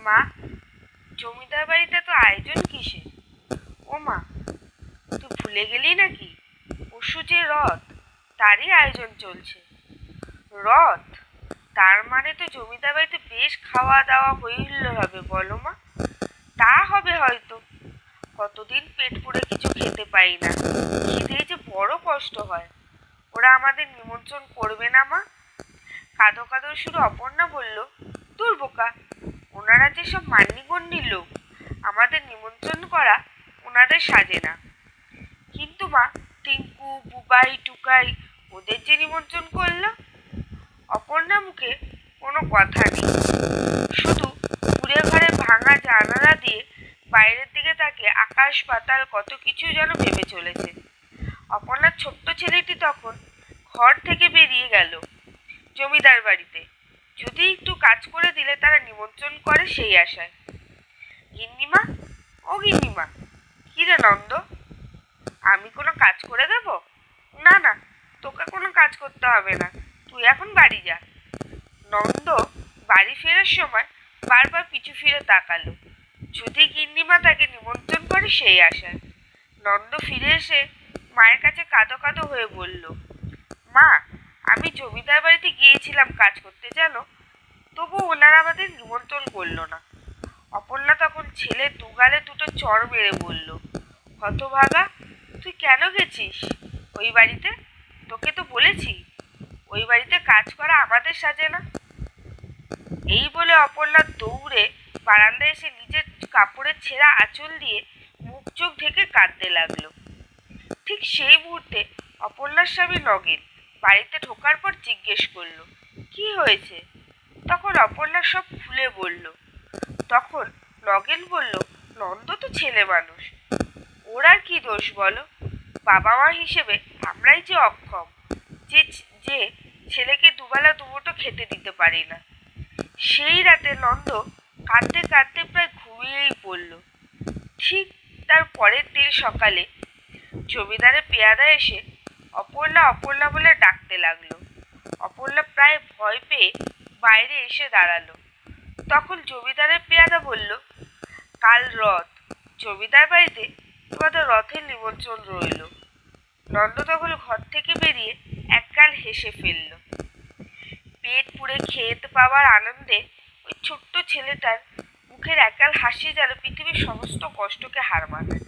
মা, জমিদার বাড়িতে তো আয়োজন কিসের? ও মা, তুই ভুলে গেলি নাকি? পরশু যে রথ, তারই আয়োজন চলছে। রথ? তার মানে তো জমিদার বাড়িতে বেশ খাওয়া দাওয়া হইল হবে, বলো মা। তা হবে হয়তো। কতদিন পেট পুড়ে কিছু খেতে পাই না, খিদেই যে বড় কষ্ট হয়। ওরা আমাদের নিমন্ত্রণ করবে না মা? কাঁদো কাঁদো শুধু অপর্ণা বলল, দূর বোকা, ওনারা যেসব মান্যিগণ্যি লোক, আমাদের নিমন্ত্রণ করা ওনাদের সাজে না। কিন্তু মা, টিঙ্কু, বুবাই, টুকাই, ওদের যে নিমন্ত্রণ করলো। অপর্ণা মুখে কোনো কথা নেই, শুধু কুড়ে ঘরে ভাঙা জানালা দিয়ে বাইরের দিকে তাকে আকাশ পাতাল কত কিছু যেন ভেবে চলেছে। অপর্ণার ছোট্ট ছেলেটি তখন ঘর থেকে বেরিয়ে গেল জমিদার বাড়িতে যদি একটু কাজ করে দিলে তারা নিমন্ত্রণ করে সেই আশায়। গিন্নিমা, ও গিন্নিমা। কি রে নন্দ, আমি কোনো কাজ করে দেব? না না, তোকে কোনো কাজ করতে হবে না, তুই এখন বাড়ি যা। নন্দ বাড়ি ফেরার সময় বারবার পিছু ফিরে তাকালো, যদি গিন্নিমা তাকে নিমন্ত্রণ করে সেই আশায়। নন্দ ফিরে এসে মায়ের কাছে কাঁদো কাঁদো হয়ে বলল, মা, আমি জমিদার বাড়িতে গিয়েছিলাম কাজ করতে, জানো, তবু ওনারা আমাদের নিমন্ত্রণ করলো না। অপর্ণা তখন ছেলে দুগালে দুটো চড় মেরে বলল, হতভাগা, তুই কেন গেছিস ওই বাড়িতে? তোকে তো বলেছি ওই বাড়িতে কাজ করা আমাদের সাজে না। এই বলে অপর্ণা দৌড়ে বারান্দায় এসে নিজের কাপড়ের ছেঁড়া আঁচল দিয়ে মুখ চোখ ঢেকে কাঁদতে লাগলো। ঠিক সেই মুহূর্তে অপর্ণার স্বামী নগেন বাড়িতে ঢোকার পর জিজ্ঞেস করলো, কি হয়েছে? তখন অপর্ণা সব খুলে বলল। তখন নগেন বলল, নন্দ তো ছেলে মানুষ, ওর আর কি দোষ বলো? বাবা মা হিসেবে আমরাই যে অক্ষম, যে যে ছেলেকে দুবেলা দুমুঠো খেতে দিতে পারি না। সেই রাতে নন্দ কাঁদতে কাঁদতে প্রায় ঘুমিয়েই পড়ল। ঠিক তার পরের দিন সকালে জমিদারের পেয়াদা এসে অপর্ণা অপর্ণা বলে ডাকতে লাগলো। অপর্ণা প্রায় ভয় পেয়ে বাইরে এসে দাঁড়ালো। তখন জমিদারের পেয়াদা বলল, কাল রথ, জমিদার বাড়িতে তোমাদের রথের নিমন্ত্রণ রইল। নন্দ তখন ঘর থেকে বেরিয়ে একগাল হেসে ফেলল। পেট পুড়ে খেতে পাওয়ার আনন্দে ওই ছোট্ট ছেলেটার মুখের একগাল হাসি যেন পৃথিবীর সমস্ত কষ্টকে হার মানায়।